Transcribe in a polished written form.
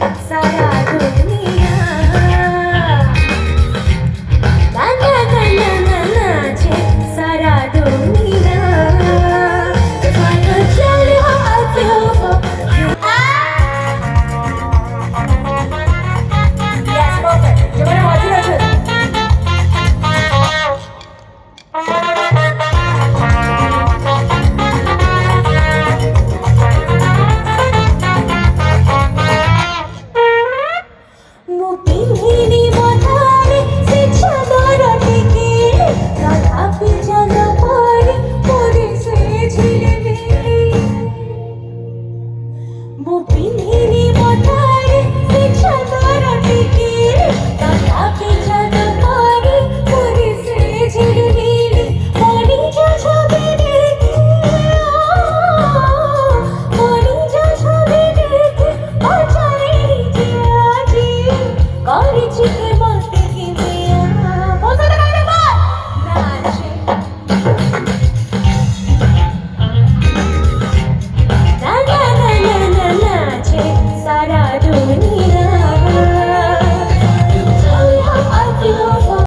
सारा दुनिया नाचे सारा दुनिया Yes, perfect. Gimana maju lanjut? Mungkin ini matahari secadar tinggi, tetapi jangan pari puri sejili. Mungkin ini matahari secadar tinggi, tetapi jangan pari puri sejili. Mani jasa bedeki, mani jasa bedeki, bacari jadi. Kari chike mate ki miya, bolte lagay naman. Nache, na na na na na nache, sara duniya.